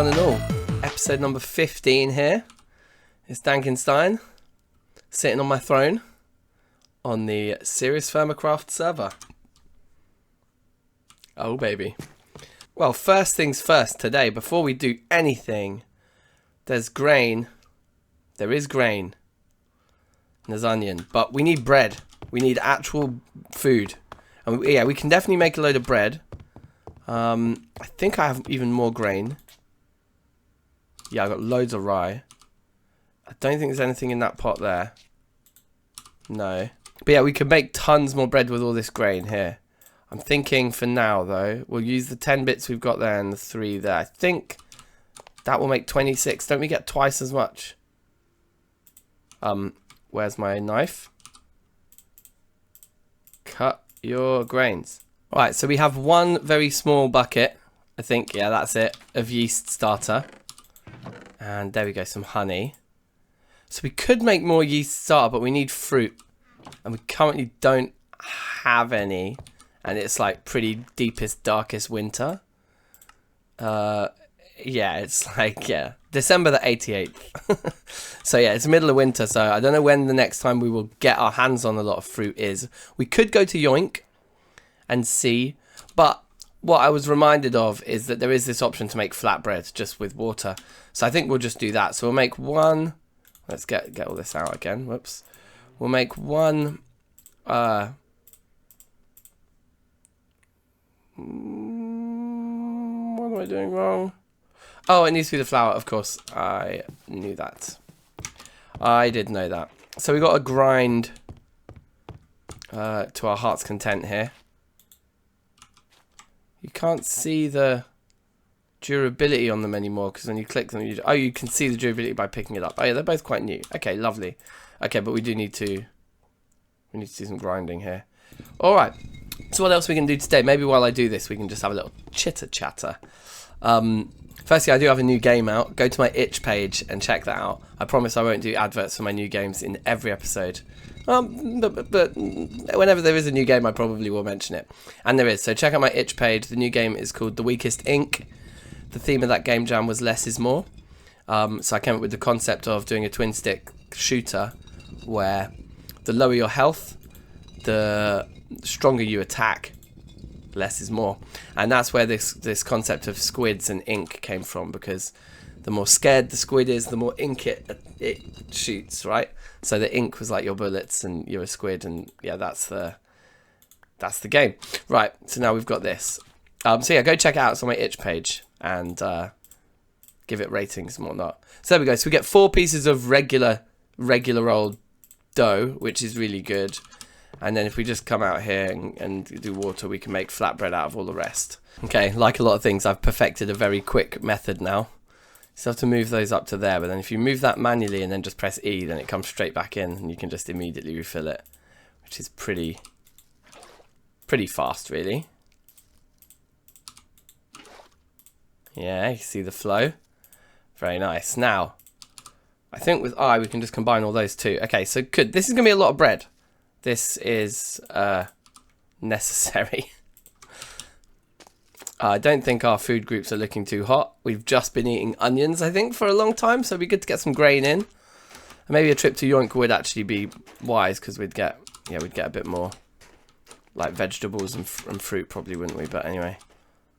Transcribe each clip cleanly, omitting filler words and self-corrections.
one and all. Episode number 15 here. It's DankNStein sitting on my throne on the SeriousFirmaCraft server. Oh baby. Well, first things first today, before we do anything, there's grain. There is grain. And there's onion. But we need bread. We need actual food. And we can definitely make a load of bread. I think I have even more grain. Yeah, I've got loads of rye. I don't think there's anything in that pot there. No. But yeah, we can make tons more bread with all this grain here. I'm thinking for now, though, we'll use the 10 bits we've got there and the 3 there. I think that will make 26. Don't we get twice as much? Where's my knife? Cut your grains. Alright, so we have one very small bucket. I think, yeah, that's it. Of yeast starter. And there we go, some honey. So we could make more yeast starter, but we need fruit. And we currently don't have any. And it's like pretty deepest, darkest winter. Yeah, it's like, yeah, December the 88th. So yeah, it's the middle of winter. So I don't know when the next time we will get our hands on a lot of fruit is. We could go to Yoink and see. But what I was reminded of is that there is this option to make flatbread just with water. So I think we'll just do that. So we'll make one. Let's get all this out again. Whoops. We'll make one. What am I doing wrong? Oh, it needs to be the flour, of course. I knew that. I did know that. So we got to grind to our heart's content here. You can't see the durability on them anymore because when you click them, you can see the durability by picking it up. Oh yeah, they're both quite new. Okay, lovely. Okay, but we need to do some grinding here. All right. So what else we can do today? Maybe while I do this, we can just have a little chitter chatter. Firstly, I do have a new game out. Go to my itch page and check that out. I promise I won't do adverts for my new games in every episode. But whenever there is a new game, I probably will mention it. And there is. So check out my itch page. The new game is called The Weakest Ink. The theme of that game jam was less is more. So I came up with the concept of doing a twin stick shooter where the lower your health, the stronger you attack, less is more. And that's where this concept of squids and ink came from, because the more scared the squid is, the more ink it shoots, right? So the ink was like your bullets and you're a squid, and yeah, that's the game. Right, so now we've got this. So yeah, go check it out. It's on my itch page and give it ratings and whatnot. So there we go. So we get 4 pieces of regular old dough, which is really good. And then if we just come out here and do water, we can make flatbread out of all the rest. Okay, like a lot of things, I've perfected a very quick method now. You still have to move those up to there, but then if you move that manually and then just press E, then it comes straight back in and you can just immediately refill it, which is pretty fast, really. Yeah, you see the flow? Very nice. Now, I think with I, we can just combine all those two. Okay, so good. This is going to be a lot of bread. This is necessary. I don't think our food groups are looking too hot. We've just been eating onions, I think, for a long time, so it'd be good to get some grain in. And maybe a trip to Yoink would actually be wise, because we'd get a bit more like vegetables and fruit, probably, wouldn't we? But anyway.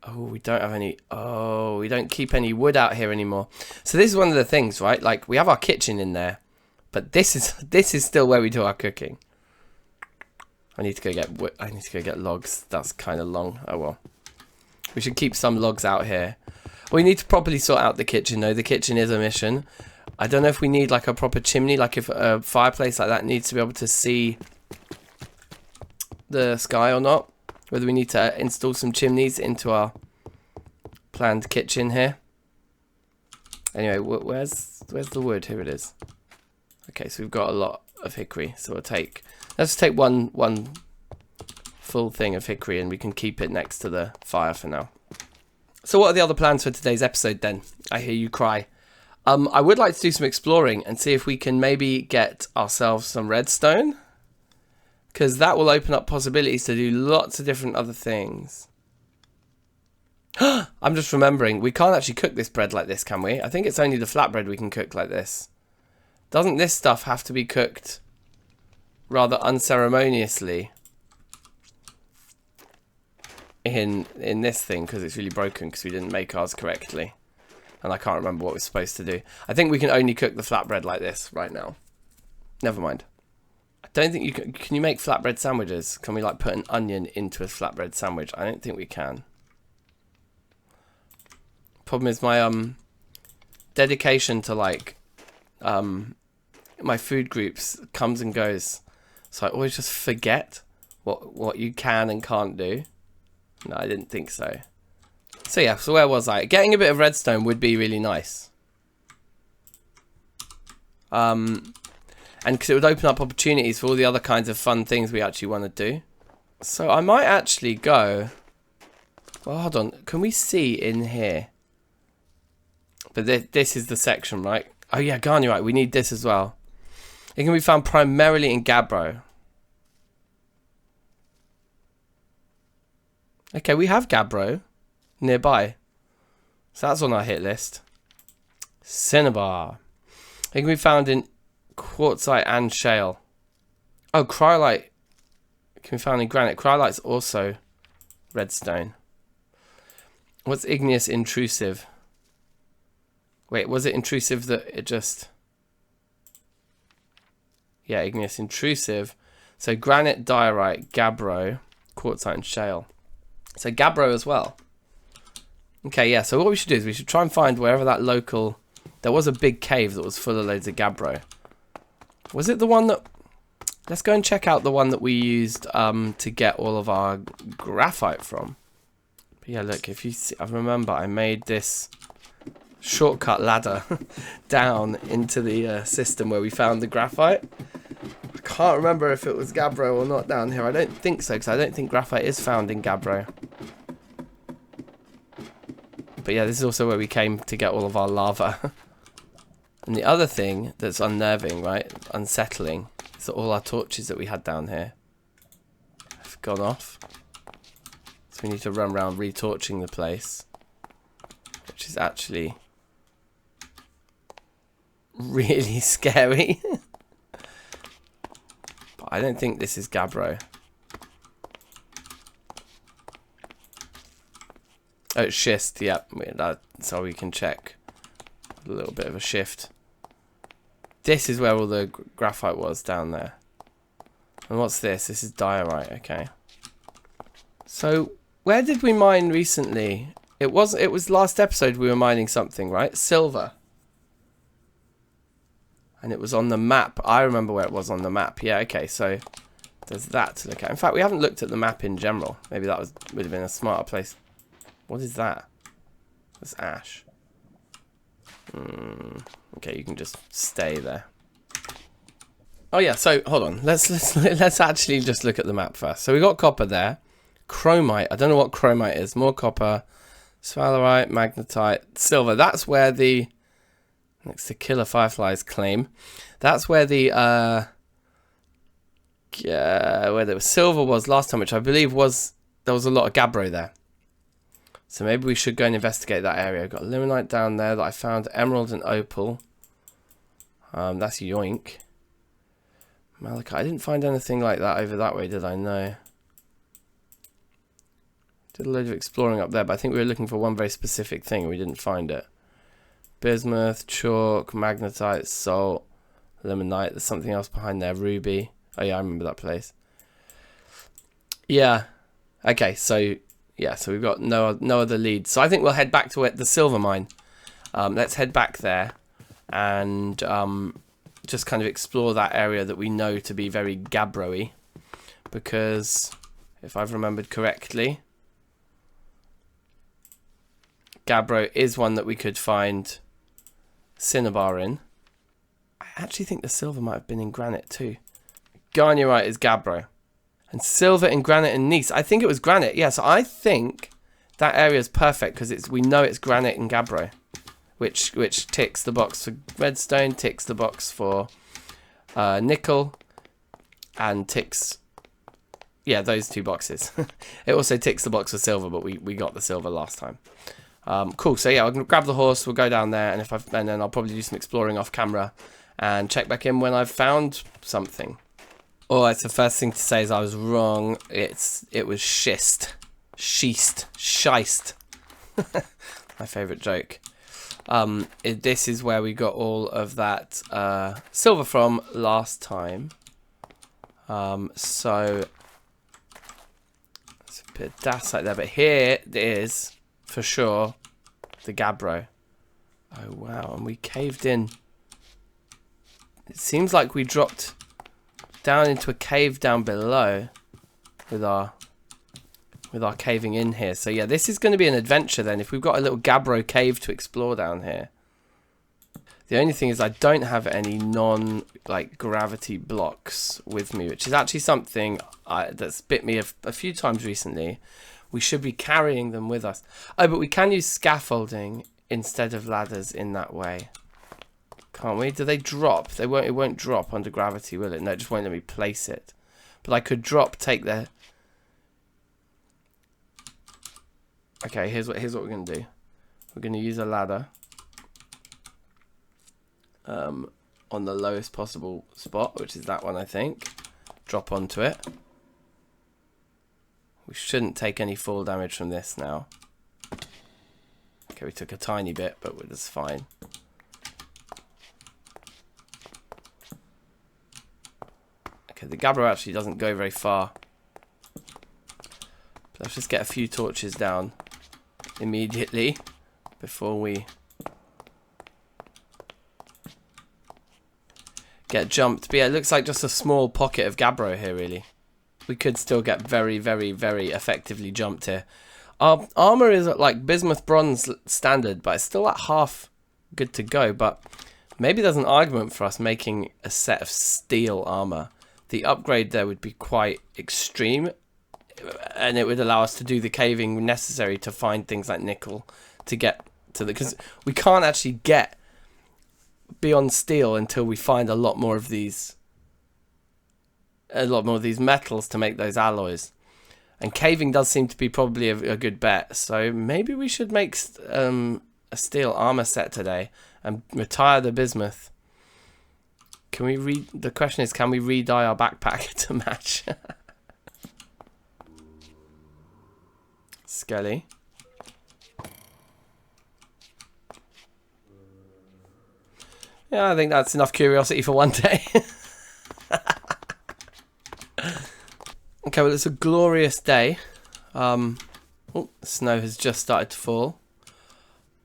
Oh, we don't have any. Oh, we don't keep any wood out here anymore. So this is one of the things, right? Like, we have our kitchen in there, but this is still where we do our cooking. I need to go get wood. I need to go get logs. That's kind of long. Oh well. We should keep some logs out here. We need to properly sort out the kitchen, though. The kitchen is a mission. I don't know if we need like a proper chimney, like if a fireplace like that needs to be able to see the sky or not. Whether we need to install some chimneys into our planned kitchen here. Anyway, where's the wood? Here it is. Okay, so we've got a lot of hickory. So let's take one full thing of hickory and we can keep it next to the fire for now. So what are the other plans for today's episode then? I hear you cry. I would like to do some exploring and see if we can maybe get ourselves some redstone, because that will open up possibilities to do lots of different other things. I'm just remembering, we can't actually cook this bread like this, can we? I think it's only the flatbread we can cook like this. Doesn't this stuff have to be cooked rather unceremoniously in this thing, because it's really broken because we didn't make ours correctly? And I can't remember what we're supposed to do. I think we can only cook the flatbread like this right now. Never mind. I don't think you can you make flatbread sandwiches? Can we like put an onion into a flatbread sandwich? I don't think we can. Problem is my dedication to like my food groups comes and goes, so I always just forget what you can and can't do. No, I didn't think so. So yeah, so where was I? Getting a bit of redstone would be really nice. And because it would open up opportunities for all the other kinds of fun things we actually want to do. So I might actually go... Well, hold on. Can we see in here? But this is the section, right? Oh yeah, garnierite. We need this as well. It can be found primarily in gabbro. Okay, we have gabbro nearby. So that's on our hit list. Cinnabar. It can be found in quartzite and shale. Oh, cryolite can be found in granite. Cryolite's also redstone. What's igneous intrusive? Wait, was it intrusive that it just... Yeah, igneous intrusive. So granite, diorite, gabbro, quartzite and shale. So gabbro as well. Okay, yeah, so what we should do is we should try and find wherever that local... There was a big cave that was full of loads of gabbro. Was it the one that... Let's go and check out the one that we used to get all of our graphite from. But yeah, look, if you see... I remember I made this shortcut ladder down into the system where we found the graphite. I can't remember if it was gabbro or not down here. I don't think so, because I don't think graphite is found in gabbro. But yeah, this is also where we came to get all of our lava. And the other thing that's unnerving, right, unsettling, is that all our torches that we had down here have gone off. So we need to run around retorching the place, which is actually really scary. But I don't think this is gabbro. Oh, it's schist, yep. So we can check a little bit of a shift. This is where all the graphite was down there. And what's this? This is diorite, okay. So, where did we mine recently? It was last episode we were mining something, right? Silver. And it was on the map. I remember where it was on the map. Yeah, okay, so there's that to look at. In fact, we haven't looked at the map in general. Maybe that would have been a smarter place. What is that? That's ash. Okay, you can just stay there. Oh yeah, so hold on. Let's actually just look at the map first. So we got copper there. Chromite. I don't know what chromite is. More copper. Sphalerite, magnetite, silver. That's where the... Next to killer fireflies claim. That's where the... where the silver was last time, which I believe was... There was a lot of gabbro there. So maybe we should go and investigate that area. We've got limonite down there that I found. Emerald and opal. That's yoink. Malachite. I didn't find anything like that over that way, did I? No. Did a load of exploring up there, but I think we were looking for one very specific thing and we didn't find it. Bismuth, chalk, magnetite, salt, limonite. There's something else behind there. Ruby. Oh yeah, I remember that place. Yeah. Okay, so... Yeah, so we've got no other leads. So I think we'll head back to the silver mine. Let's head back there and just kind of explore that area that we know to be very gabbro-y. Because, if I've remembered correctly, gabbro is one that we could find cinnabar in. I actually think the silver might have been in granite too. Garnierite is gabbro. And silver in granite and gneiss. I think it was granite. Yeah, so I think that area is perfect because we know it's granite and gabbro, which ticks the box for redstone, ticks the box for nickel, and ticks Yeah, those 2 boxes. It also ticks the box for silver, but we got the silver last time. Cool. So yeah, I'm gonna grab the horse. We'll go down there, and then I'll probably do some exploring off camera, and check back in when I've found something. Alright, so the first thing to say is I was wrong. It was schist. My favourite joke. This is where we got all of that silver from last time. So there's a bit of dacite there, but here it is for sure the gabbro. Oh wow, and we caved in. It seems like we dropped down into a cave down below with our caving in here. So yeah, this is going to be an adventure then if we've got a little gabbro cave to explore down here. The only thing is I don't have any gravity blocks with me, which is actually something that's bit me a few times recently. We should be carrying them with us. Oh, but we can use scaffolding instead of ladders in that way. Can't we? Do they drop? It won't drop under gravity, will it? No, it just won't let me place it. But I could take the... Okay, here's what we're going to do. We're going to use a ladder on the lowest possible spot, which is that one, I think. Drop onto it. We shouldn't take any fall damage from this now. Okay, we took a tiny bit, but that's fine. Okay, the gabbro actually doesn't go very far. But let's just get a few torches down immediately before we get jumped. But yeah, it looks like just a small pocket of gabbro here, really. We could still get very, very, very effectively jumped here. Our armor is at like bismuth bronze standard, but it's still at half good to go. But maybe there's an argument for us making a set of steel armor. The upgrade there would be quite extreme, and it would allow us to do the caving necessary to find things like nickel to get to the... Because we can't actually get beyond steel until we find a lot more of these metals to make those alloys. And caving does seem to be probably a good bet. So maybe we should make a steel armor set today and retire the bismuth. Can we the question is, can we re-dye our backpack to match? Skelly. Yeah, I think that's enough curiosity for one day. Okay, well, it's a glorious day. Oh, the snow has just started to fall.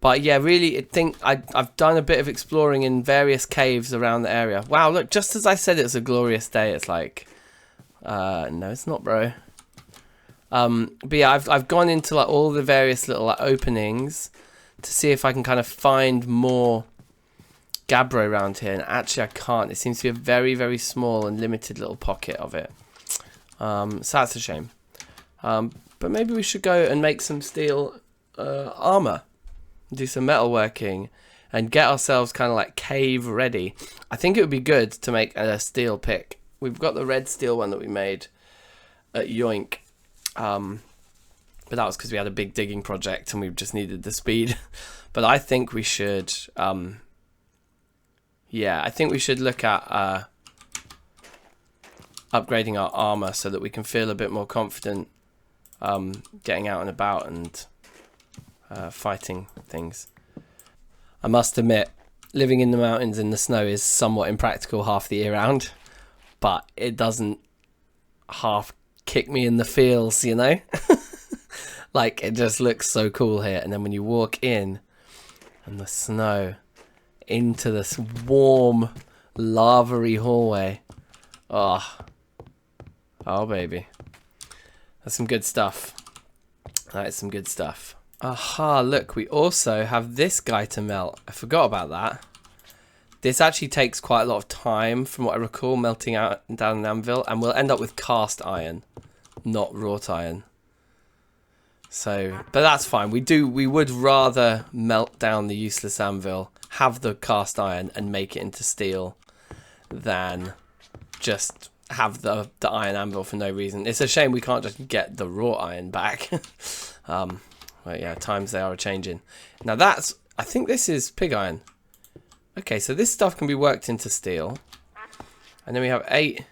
But yeah, really, I think I've done a bit of exploring in various caves around the area. Wow, look, just as I said it's a glorious day, it's like... no, it's not, bro. But yeah, I've gone into like all the various little openings to see if I can kind of find more gabbro around here. And actually, I can't. It seems to be a very, very small and limited little pocket of it. So that's a shame. But maybe we should go and make some steel armor. Do some metalworking and get ourselves kind of like cave ready. I think it would be good to make a steel pick. We've got the red steel one that we made at Yoink. But that was because we had a big digging project and we just needed the speed. But I think we should, yeah, I think we should look at upgrading our armor so that we can feel a bit more confident getting out and about and fighting things. I must admit, living in the mountains in the snow is somewhat impractical half the year round, but it doesn't half kick me in the feels, you know? Like, it just looks so cool here. And then when you walk in and the snow into this warm, lava-y hallway. Oh, baby. That's some good stuff. That is some good stuff. Aha, look, we also have this guy to melt. I forgot about that. This actually takes quite a lot of time, from what I recall, melting out down an anvil, and we'll end up with cast iron, not wrought iron. So, but that's fine. We would rather melt down the useless anvil, have the cast iron, and make it into steel, than just have the iron anvil for no reason. It's a shame we can't just get the raw iron back. But yeah, times they are a-changing. Now that's, I think this is pig iron. Okay, so this stuff can be worked into steel. And then we have 8,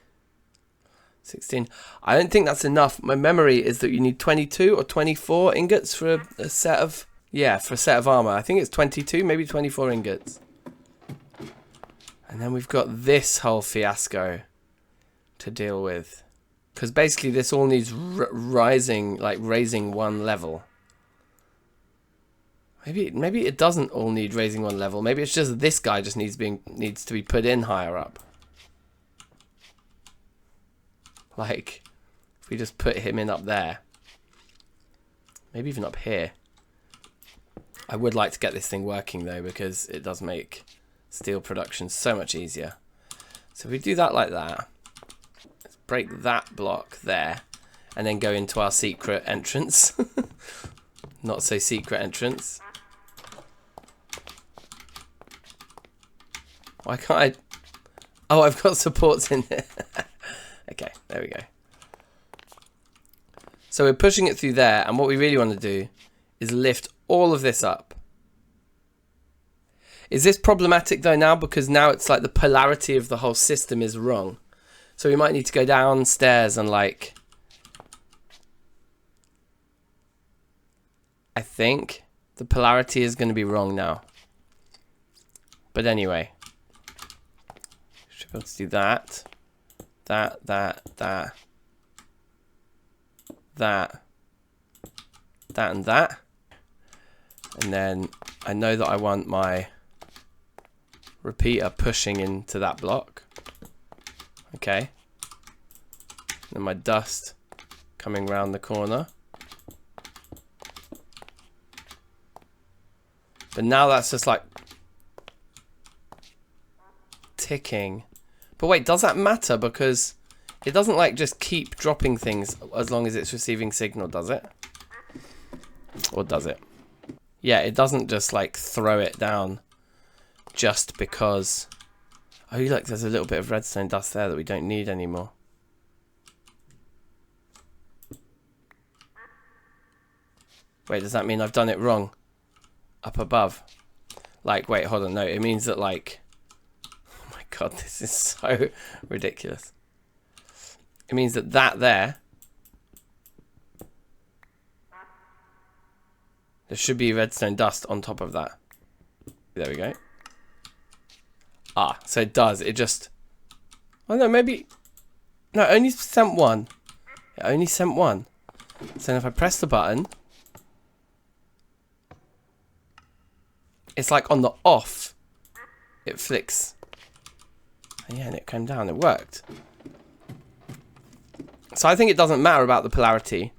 16. I don't think that's enough. My memory is that you need 22 or 24 ingots for a set of, yeah, for a set of armor. I think it's 22, maybe 24 ingots. And then we've got this whole fiasco to deal with, because basically this all needs raising one level. Maybe it doesn't all need raising one level. Maybe it's just this guy just needs to be put in higher up. Like if we just put him in up there, maybe even up here. I would like to get this thing working though, because it does make steel production so much easier. So if we do that like that, break that block there, and then go into our secret entrance. Not so secret entrance. Why can't I? Oh, I've got supports in here. Okay, there we go. So we're pushing it through there, and what we really want to do is lift all of this up. Is this problematic though now? Because now it's like the polarity of the whole system is wrong. So we might need to go downstairs and like, I think the polarity is going to be wrong now. But anyway, should be able to do that, that, and that. And then I know that I want my repeater pushing into that block. Okay. And my dust coming round the corner. But now that's just like ticking. But wait, does that matter? Because it doesn't like just keep dropping things as long as it's receiving signal, does it? Or does it? Yeah, it doesn't just like throw it down just because. Oh, look, there's a little bit of redstone dust there that we don't need anymore. Wait, does that mean I've done it wrong? Up above? Like, wait, hold on, no, it means that like, oh my god, this is so ridiculous. It means that there should be redstone dust on top of that. There we go. Ah, so it does. It just... Oh no, maybe... No, it only sent one. It only sent one. So if I press the button... It's like on the off. It flicks. And yeah, and it came down. It worked. So I think it doesn't matter about the polarity,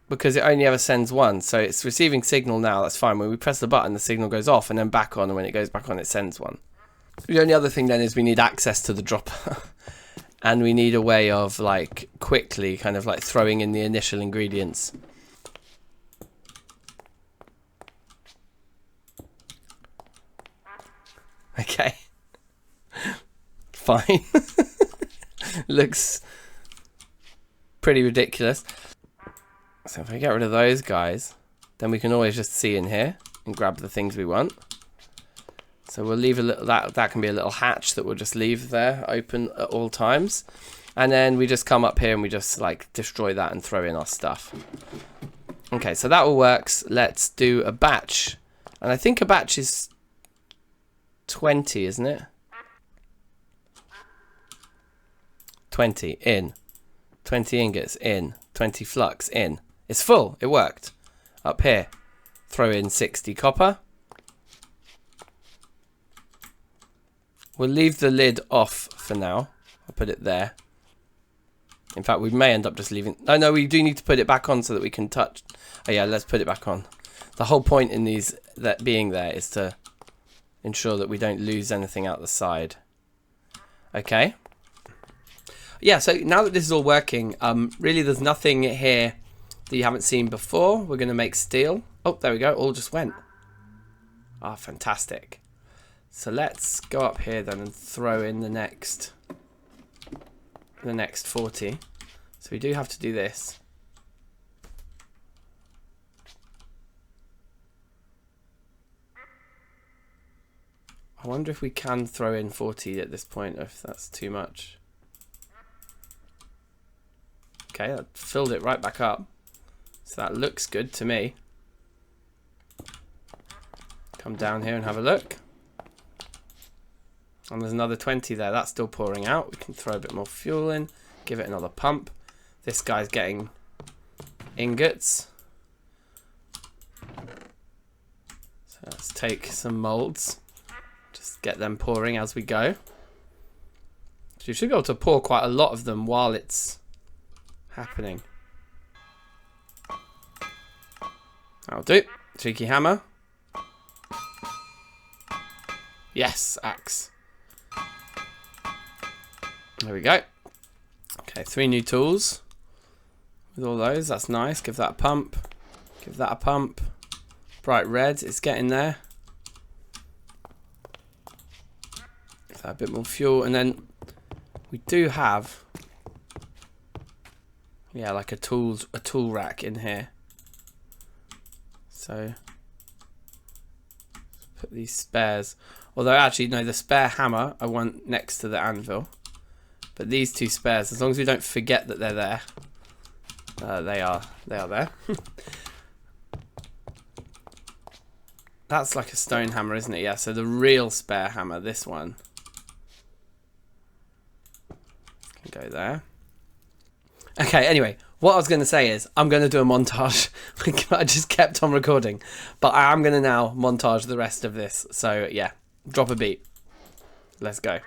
because it only ever sends one. So it's receiving signal now. That's fine. When we press the button, the signal goes off and then back on. And when it goes back on, it sends one. The only other thing then is we need access to the dropper. And we need a way of like quickly kind of like throwing in the initial ingredients. Okay. Fine. Looks pretty ridiculous. So if I get rid of those guys, then we can always just see in here and grab the things we want. So we'll leave a little, that can be a little hatch that we'll just leave there open at all times. And then we just come up here and we just like destroy that and throw in our stuff. Okay, so that all works. Let's do a batch. And I think a batch is 20, isn't it? 20 in. 20 ingots in. 20 flux in. It's full. It worked. Up here. Throw in 60 copper. We'll leave the lid off for now. I'll put it there. In fact, we may end up just leaving... Oh, no, we do need to put it back on so that we can touch... Oh, yeah, let's put it back on. The whole point in these that being there is to ensure that we don't lose anything out the side. Okay. Yeah, so now that this is all working, really there's nothing here that you haven't seen before. We're going to make steel. Oh, there we go. All just went. Ah, fantastic. So let's go up here then and throw in the next the next 40. So we do have to do this. I wonder if we can throw in 40 at this point, or if that's too much. Okay, that filled it right back up. So that looks good to me. Come down here and have a look. And there's another 20 there. That's still pouring out. We can throw a bit more fuel in. Give it another pump. This guy's getting ingots. So let's take some molds. Just get them pouring as we go. So you should be able to pour quite a lot of them while it's happening. That'll do. Cheeky hammer. Yes, axe. There we go. Okay, 3 new tools. With all those, that's nice. Give that a pump. Give that a pump. Bright red, it's getting there. Give that a bit more fuel, and then we do have, yeah, like a tool rack in here. So put these spares. Although actually no, the spare hammer I want next to the anvil. But these 2 spares, as long as we don't forget that they're there, they are there. That's like a stone hammer, isn't it? Yeah. So the real spare hammer, this one, can go there. Okay. Anyway, what I was going to say is I'm going to do a montage. I just kept on recording, but I am going to now montage the rest of this. So yeah, drop a beat. Let's go.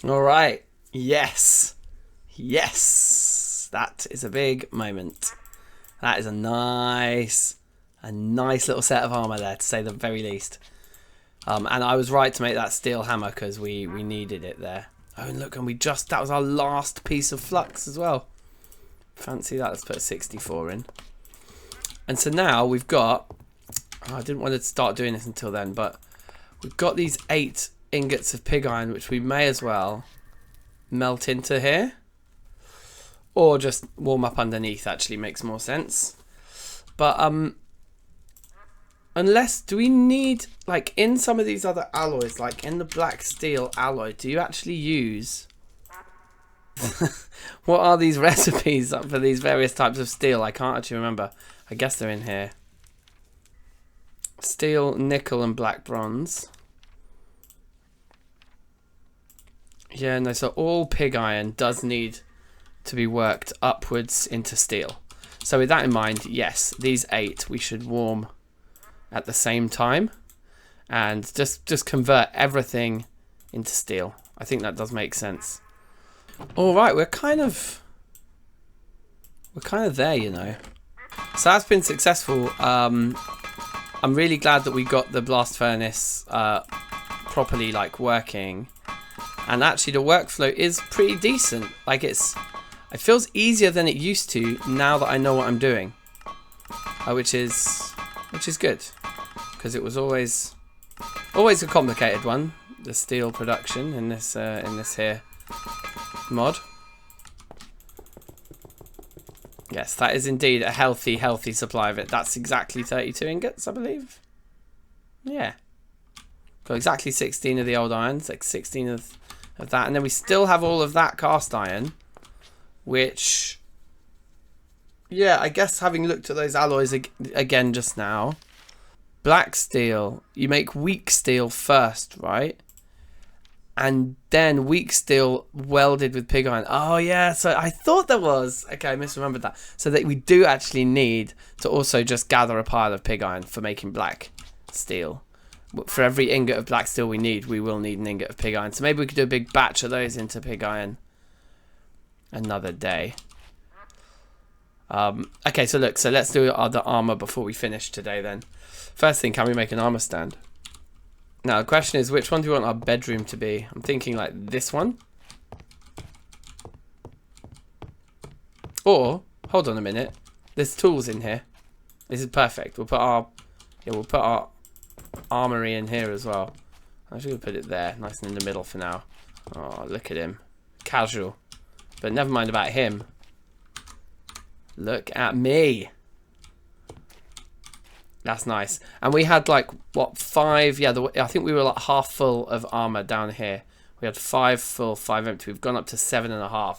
All right. Yes. Yes. That is a big moment. That is a nice little set of armor there, to say the very least. And I was right to make that steel hammer because we needed it there. Oh, and look, and that was our last piece of flux as well. Fancy that. Let's put a 64 in. And so now we've got, I didn't want to start doing this until then, but we've got these 8 ingots of pig iron, which we may as well melt into here. Or just warm up underneath, actually makes more sense. But, do we need, like, in some of these other alloys, like in the black steel alloy, do you actually use... What are these recipes for these various types of steel? I can't actually remember. I guess they're in here. Steel, nickel, and black bronze. Yeah, no, so all pig iron does need to be worked upwards into steel. So with that in mind, yes, these 8 we should warm at the same time. And just convert everything into steel. I think that does make sense. Alright, we're kind of there, you know. So that's been successful. I'm really glad that we got the blast furnace properly, like, working. And actually the workflow is pretty decent. Like, it feels easier than it used to now that I know what I'm doing. Which is good. Because it was always a complicated one, the steel production in this here mod. Yes, that is indeed a healthy supply of it. That's exactly 32 ingots, I believe. Yeah. Got exactly 16 of the old irons, like 16 of that. And then we still have all of that cast iron, which, yeah, I guess having looked at those alloys again just now, black steel, you make weak steel first, right? And then weak steel welded with pig iron. Oh, yeah, so I thought there was. Okay, I misremembered that. So that we do actually need to also just gather a pile of pig iron for making black steel. For every ingot of black steel we need, we will need an ingot of pig iron. So maybe we could do a big batch of those into pig iron another day. Okay, so look, so let's do the armor before we finish today then. First thing, can we make an armor stand? Now, the question is, which one do we want our bedroom to be? I'm thinking like this one. Or, hold on a minute. There's tools in here. This is perfect. We'll put our armory in here as well. I'm just going to put it there, nice and in the middle for now. Oh, look at him. Casual. But never mind about him. Look at me. That's nice. And we had like, what, 5? Yeah, I think we were like half full of armor down here. We had 5 full, 5 empty. We've gone up to 7.5.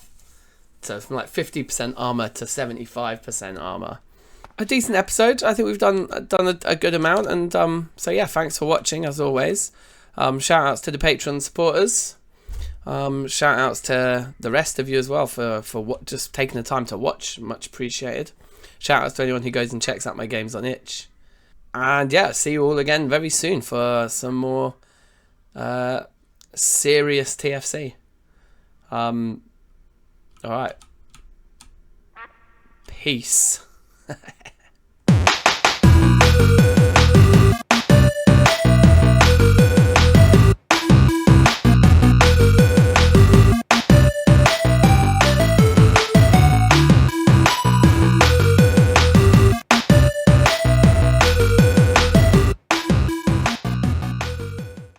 So from like 50% armor to 75% armor. A decent episode. I think we've done a good amount. And so yeah, thanks for watching as always. Shout outs to the Patreon supporters. Shout outs to the rest of you as well for just taking the time to watch. Much appreciated. Shout outs to anyone who goes and checks out my games on itch. And yeah, see you all again very soon for some more serious TFC. Alright. Peace.